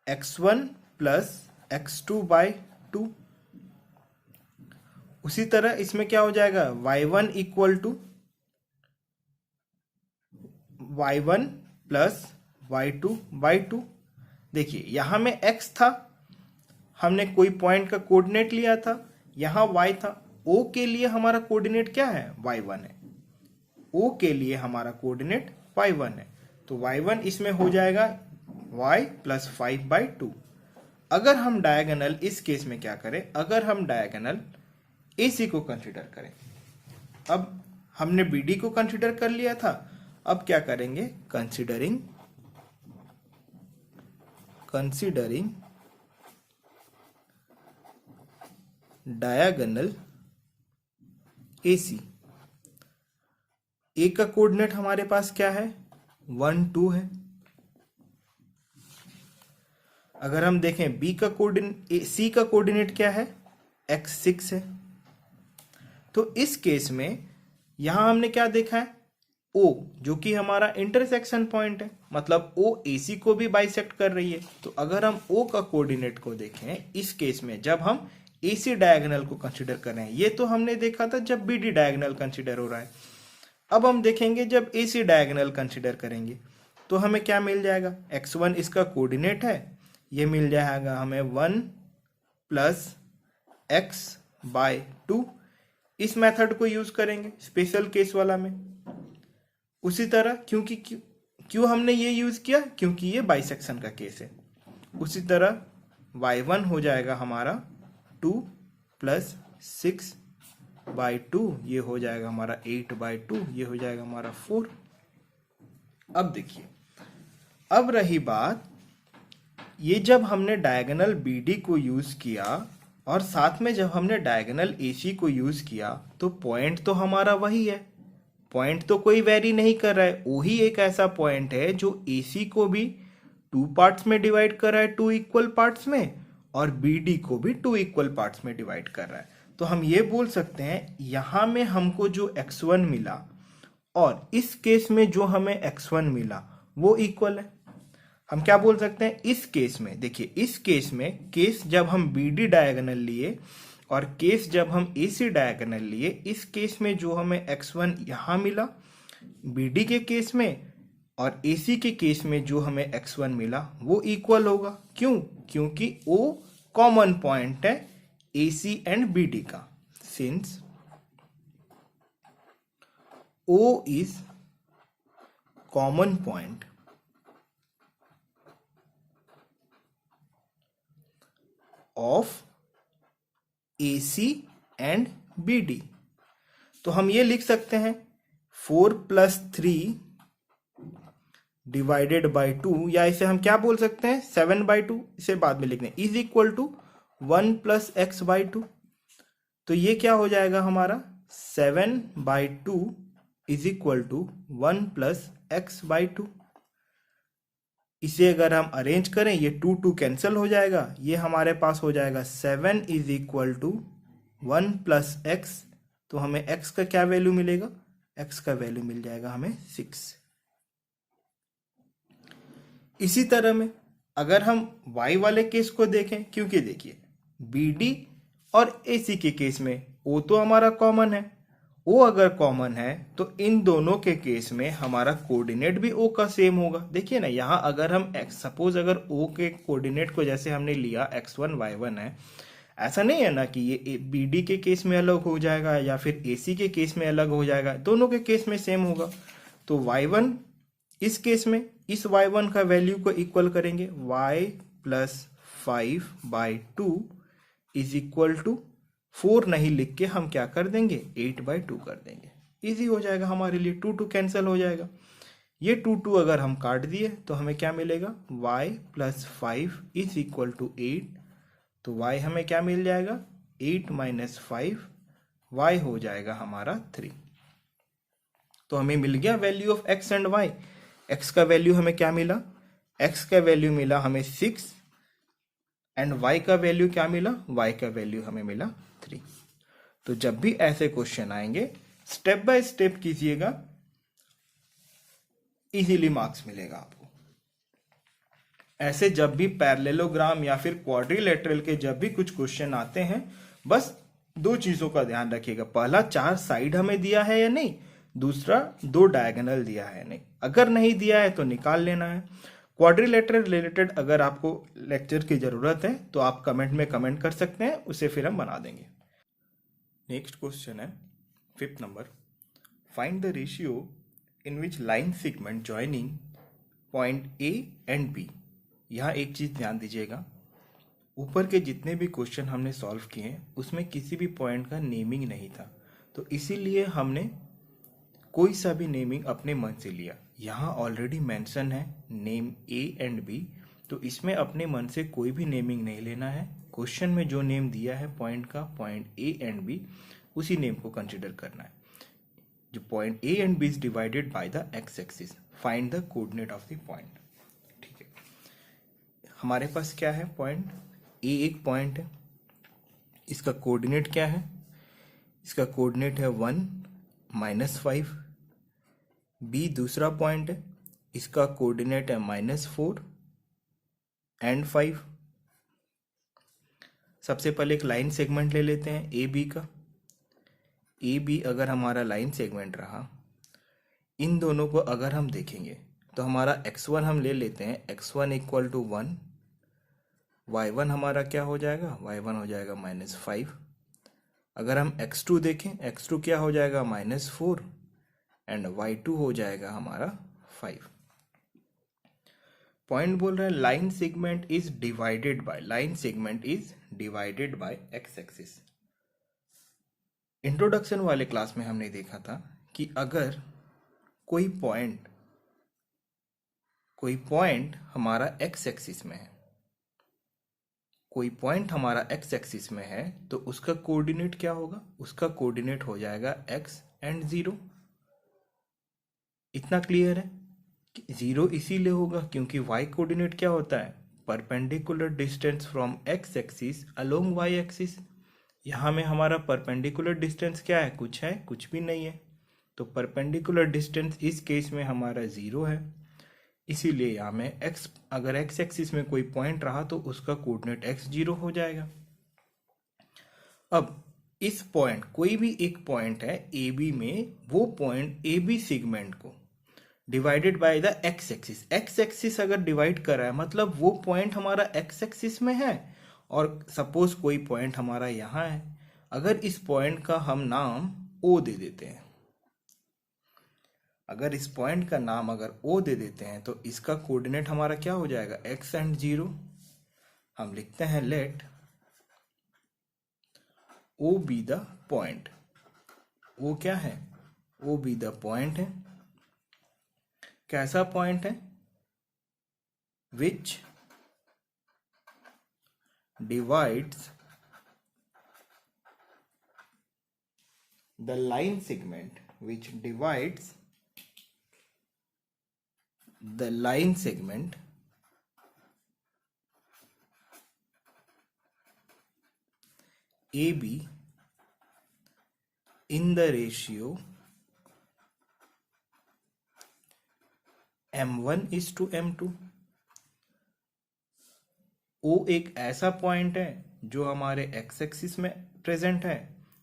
x1 प्लस x2 बाई 2। उसी तरह इसमें क्या हो जाएगा, y1 equal to y1 plus y2 by 2। देखिए यहां में x था, हमने कोई पॉइंट का कोऑर्डिनेट लिया था, यहां y था। o के लिए हमारा कोऑर्डिनेट क्या है, y1 है। o के लिए हमारा कोऑर्डिनेट y1 है, तो y1 इसमें हो जाएगा y प्लस 5 बाई 2। अगर हम डायगोनल, इस केस में क्या करें, अगर हम डायगोनल AC को कंसिडर करें, अब हमने BD को कंसिडर कर लिया था, अब क्या करेंगे, कंसिडरिंग डायगोनल AC। A का कोऑर्डिनेट हमारे पास क्या है 1 2 है। अगर हम देखें B का कोऑर्डिनेट, C का कोऑर्डिनेट क्या है x 6 है। तो इस केस में यहां हमने क्या देखा है, O जो कि हमारा इंटरसेक्शन पॉइंट है, मतलब O AC को भी बाइसेक्ट कर रही है। तो अगर हम O का कोऑर्डिनेट को देखें इस केस में, जब हम AC डायगोनल को कंसीडर कर रहे हैं, ये तो हमने देखा था जब BD डायगोनल कंसीडर हो रहा है। अब हम देखेंगे जब AC डायगोनल कंसीडर करेंगे तो हमें क्या मिल जाएगा, x1 इसका कोऑर्डिनेट है, ये मिल जाएगा हमें 1 प्लस x बाय 2। इस मेथड को यूज करेंगे स्पेशल केस वाला में। उसी तरह क्योंकि क्यों हमने ये यूज किया, क्योंकि ये बाइसेक्शन का केस है। उसी तरह y1 हो जाएगा हमारा 2 प्लस 6 बाई 2, ये हो जाएगा हमारा 8 बाई 2, ये हो जाएगा हमारा 4। अब देखिए, अब रही बात, ये जब हमने डायगोनल BD को यूज किया और साथ में जब हमने डायगोनल AC को यूज किया, तो पॉइंट तो हमारा वही है, पॉइंट तो कोई वेरी नहीं कर रहा है। वही एक ऐसा पॉइंट है जो AC को भी 2 पार्ट्स में डिवाइड कर रहा है, 2 इक्वल पार्ट्स में, और BD को भी 2 इक्वल पार्ट्स में डिवाइड कर रहा है। तो हम ये बोल सकते हैं यहां में हमको जो x1 मिला और इस केस में जो हमें x1 मिला वो इक्वल है। हम क्या बोल सकते हैं इस केस में, देखिए इस केस में, केस जब हम BD डायगोनल लिए और केस जब हम AC डायगोनल लिए, इस केस में जो हमें x1 यहां मिला BD के केस में, और AC के केस में जो हमें x1 मिला वो इक्वल होगा। क्यों, क्योंकि O कॉमन पॉइंट है AC एंड BD का, since O is common point of AC and BD। तो हम ये लिख सकते हैं 4 प्लस 3 डिवाइडेड बाई 2, या इसे हम क्या बोल सकते हैं 7 बाई 2, इसे बाद में लिखने, is equal to 1 plus x by 2। तो ये क्या हो जाएगा हमारा 7 by 2 is equal to 1 plus x by 2। इसे अगर हम अरेंज करें, ये 2 2 कैंसिल हो जाएगा, ये हमारे पास हो जाएगा 7 is equal to 1 plus x। तो हमें x का क्या वैल्यू मिलेगा, x का वैल्यू मिल जाएगा हमें 6। इसी तरह में अगर हम y वाले केस को देखें, क्योंकि देखिए BD और AC के केस में O तो हमारा कॉमन है, ओ अगर कॉमन है तो इन दोनों के केस में हमारा कोऑर्डिनेट भी ओ का सेम होगा। देखिए ना, यहाँ अगर हम सपोज अगर ओ के कोऑर्डिनेट को जैसे हमने लिया x1 y1 है, ऐसा नहीं है ना कि ये बी डी के केस में अलग हो जाएगा या फिर ए सी के केस में अलग हो जाएगा, दोनों के केस में सेम होगा। तो y1 इस केस में इस y1 का वैल्यू को इक्वल करेंगे, y plus 5/2 is equal to 4 नहीं लिख के हम क्या कर देंगे, 8/2 कर देंगे। इजी हो जाएगा हमारे लिए, 2 कैंसिल हो जाएगा। ये 2 अगर हम काट दिए तो हमें क्या मिलेगा, y plus 5 is equal to 8। तो y हमें क्या मिल जाएगा, 8 माइनस 5, y हो जाएगा हमारा 3। तो हमें मिल गया value of x and y। x का वैल्यू हमें क्या मिला, x का वैल्यू मिला हमें 6 एंड y का वैल्यू क्या मिला, y का वैल्यू हमें मिला 3। तो जब भी ऐसे क्वेश्चन आएंगे स्टेप बाय स्टेप कीजिएगा, इजीली मार्क्स मिलेगा आपको। ऐसे जब भी पैरेललोग्राम या फिर क्वाड्रिलेटरल के जब भी कुछ क्वेश्चन आते हैं, बस 2 चीजों का ध्यान रखिएगा। पहला, 4 साइड हमें दिया है या नहीं, दूसरा 2 डायगोनल दिया है नहीं। अगर नहीं दिया है तो निकाल लेना है। क्वाड्रिलेटरल रिलेटेड अगर आपको लेक्चर की जरूरत है तो आप कमेंट में कमेंट कर सकते हैं, उसे फिर हम बना देंगे। नेक्स्ट क्वेश्चन है 5th number, find the ratio in which line segment joining point A and B. यहाँ एक चीज ध्यान दीजिएगा, ऊपर के जितने भी क्वेश्चन हमने सॉल्व किए हैं उसमें किसी भी पॉइंट का नेमिंग नहीं था, तो इसीलिए हमने कोई सा भी नेमिंग अपने मन से लिया। यहाँ ऑलरेडी मेंशन है नेम ए एंड बी, तो इसमें अपने मन से कोई भी नेमिंग नहीं लेना है। क्वेश्चन में जो नेम दिया है पॉइंट का, पॉइंट ए एंड बी, उसी नेम को कंसिडर करना है। जो point A and B is divided by the x axis, find the coordinate of the point. ठीक है, हमारे पास क्या है, पॉइंट ए एक पॉइंट है, इसका कोऑर्डिनेट क्या है, इसका कोऑर्डिनेट है 1 माइनस 5। बी दूसरा पॉइंट है, इसका कोऑर्डिनेट है -4 एंड 5। सबसे पहले एक लाइन सेगमेंट ले लेते हैं ए बी का। ए बी अगर हमारा लाइन सेगमेंट रहा, इन दोनों को अगर हम देखेंगे तो हमारा x1 हम ले लेते हैं, x1 इक्वल टू 1, y1 हमारा क्या हो जाएगा, y1 हो जाएगा -5। अगर हम x2 देखें, x2 क्या हो जाएगा, -4 एंड y2 हो जाएगा हमारा 5। पॉइंट बोल रहा है line segment is divided bye, line segment is divided bye x axis. Introduction वाले क्लास में हमने देखा था कि अगर कोई पॉइंट हमारा एक्स एक्सिस में है, कोई पॉइंट हमारा एक्स एक्सिस में है, तो उसका कोऑर्डिनेट क्या होगा, उसका कोऑर्डिनेट हो जाएगा x एंड 0। इतना क्लियर है कि 0 इसीलिए होगा क्योंकि y कोऑर्डिनेट क्या होता है, perpendicular distance from x axis along y axis. यहाँ में हमारा परपेंडिकुलर डिस्टेंस क्या है, कुछ भी नहीं है, तो परपेंडिकुलर डिस्टेंस इस केस में हमारा 0 है। इसीलिए यहाँ में x, अगर x एक्सिस में कोई पॉइंट रहा तो उसका कोऑर्डिनेट x0 हो जाएगा। अब इस पॉइंट, कोई भी एक पॉइंट है ए बी में, वो पॉइंट ए बी सेगमेंट को divided by the x axis, x axis अगर डिवाइड कर रहा है मतलब वो पॉइंट हमारा एक्स एक्सिस में है, और सपोज कोई पॉइंट हमारा यहाँ है। अगर इस पॉइंट का हम नाम O दे देते हैं, अगर इस पॉइंट का नाम अगर O दे देते हैं तो इसका कोऑर्डिनेट हमारा क्या हो जाएगा, x एंड 0। हम लिखते हैं let O be the point. O क्या है, O बी द पॉइंट है। कैसा पॉइंट है, विच divides the line segment, which divides the line segment AB in the ratio m1 is to m2। O एक ऐसा पॉइंट है जो हमारे x एक्सिस में प्रेजेंट है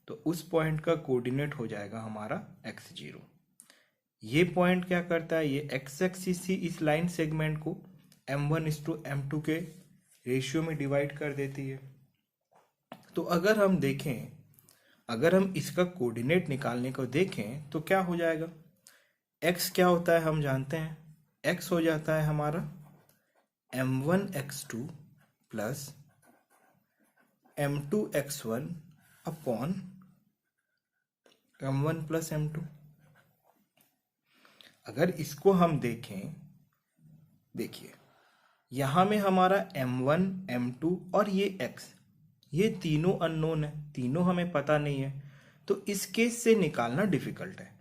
तो उस पॉइंट का कोऑर्डिनेट हो जाएगा हमारा x0। ये पॉइंट क्या करता है, ये x एक्सिस ही इस लाइन सेगमेंट को m1:m2 के रेशियो में डिवाइड कर देती है। तो अगर हम देखें, अगर हम इसका कोऑर्डिनेट निकालने को देखें तो क्या हो जाएगा, x क्या होता है हम जानते हैं, x हो जाता है हमारा m1x2 plus m2x1 upon m1 plus m2। अगर इसको हम देखें, देखिए यहां में हमारा m1 m2 और ये x, ये तीनों अननोन है, तीनों हमें पता नहीं है, तो इस केस से निकालना डिफिकल्ट है।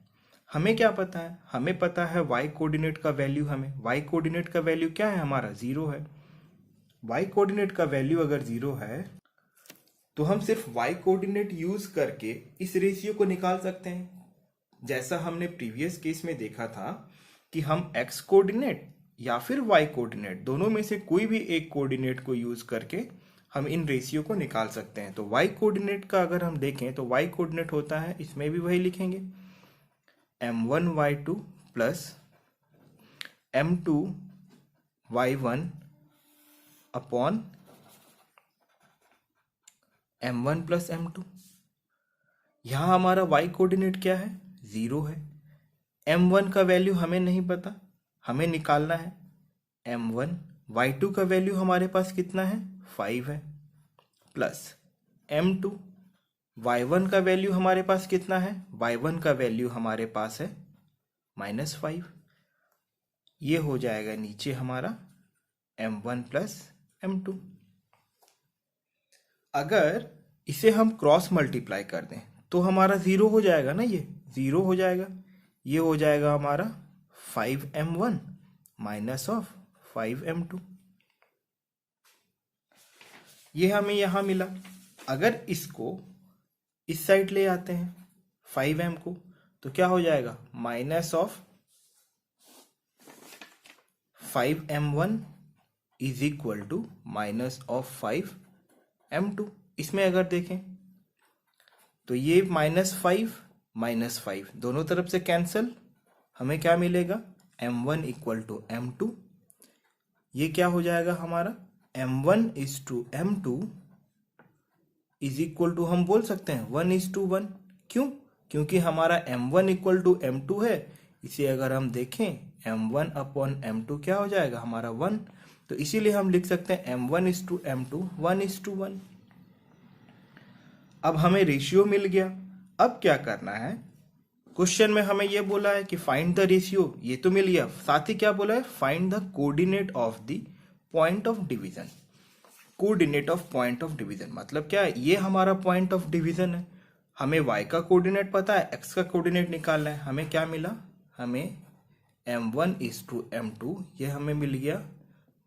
हमें क्या पता है, हमें पता है y कोऑर्डिनेट का वैल्यू, हमें y कोऑर्डिनेट का वैल्यू क्या है हमारा 0 है। y कोऑर्डिनेट का वैल्यू अगर 0 है तो हम सिर्फ y कोऑर्डिनेट यूज करके इस रेशियो को निकाल सकते हैं। जैसा हमने प्रीवियस केस में देखा था कि हम x कोऑर्डिनेट या फिर y कोऑर्डिनेट, दोनों में से कोई भी एक कोऑर्डिनेट को यूज करके हम इन रेशियो को निकाल सकते हैं। तो y कोऑर्डिनेट का अगर हम देखें तो y कोऑर्डिनेट होता है, इसमें भी वही लिखेंगे, m1y2 plus m2y1 upon m1 plus m2। यहां हमारा y कोऑर्डिनेट क्या है, 0 है। m1 का वैल्यू हमें नहीं पता, हमें निकालना है m1। y2 का वैल्यू हमारे पास कितना है, 5 है, प्लस m2। y1 का वैल्यू हमारे पास कितना है, y1 का वैल्यू हमारे पास है -5। ये हो जाएगा नीचे हमारा m1 प्लस m2। अगर इसे हम क्रॉस मल्टीप्लाई कर दें तो हमारा 0 हो जाएगा ना, ये 0 हो जाएगा। ये हो जाएगा हमारा 5m1 माइनस ऑफ 5m2। ये हमें यहां मिला। अगर इसको इस साइड ले आते हैं 5m को, तो क्या हो जाएगा, minus of 5m1 is equal to minus of 5m2। इसमें अगर देखें तो ये -5 दोनों तरफ से कैंसल, हमें क्या मिलेगा, m1 इक्वल टू m2। ये क्या हो जाएगा हमारा, m1:m2 इज इक्वल टू, हम बोल सकते हैं 1:1। क्यों, क्योंकि हमारा m1 इक्वल टू m2 है। इसे अगर हम देखें m1 अपॉन m2 क्या हो जाएगा हमारा 1, तो इसीलिए हम लिख सकते हैं m1:m2 1:1। अब हमें रेशियो मिल गया। अब क्या करना है, क्वेश्चन में हमें यह बोला है कि फाइंड द रेशियो, ये तो मिल गया, साथ ही क्या बोला है, find the coordinate of the point of division. Coordinate of point of division मतलब क्या है, ये हमारा पॉइंट ऑफ डिवीजन है। हमें y का कोऑर्डिनेट पता है, x का कोऑर्डिनेट निकालना है। हमें क्या मिला, हमें m1:m2, ये हमें मिल गया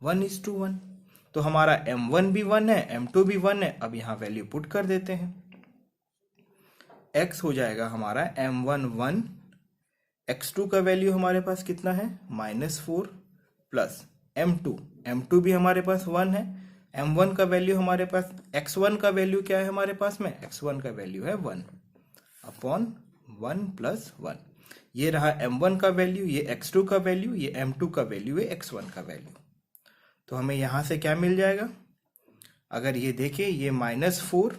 1:1। तो हमारा m1 भी 1 है, m2 भी 1 है। अब यहां वैल्यू पुट कर देते हैं, x हो जाएगा हमारा m1 1, x2 का वैल्यू हमारे पास कितना है -4, प्लस m2 भी हमारे पास 1 है, m1 का वैल्यू हमारे पास, x1 का वैल्यू क्या है हमारे पास में, x1 का वैल्यू है 1 अपॉन 1 प्लस 1। ये रहा m1 का वैल्यू, ये x2 का वैल्यू, ये m2 का वैल्यू, ये x1 का वैल्यू। तो हमें यहां से क्या मिल जाएगा, अगर ये देखें, ये -4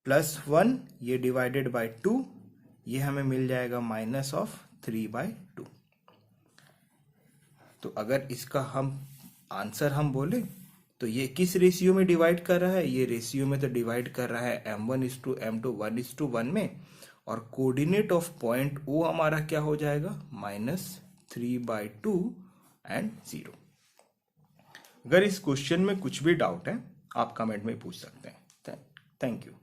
प्लस 1, ये डिवाइडेड बाय 2, ये हमें मिल जाएगा -3/2। तो अगर इसका हम आंसर हम बोले तो ये किस रेशियो में डिवाइड कर रहा है, ये रेशियो में तो डिवाइड कर रहा है m1:m2 1:1 में, और कोऑर्डिनेट ऑफ पॉइंट O हमारा क्या हो जाएगा, -3/2 एंड 0। अगर इस क्वेश्चन में कुछ भी डाउट है आप कमेंट में पूछ सकते हैं। Thank you.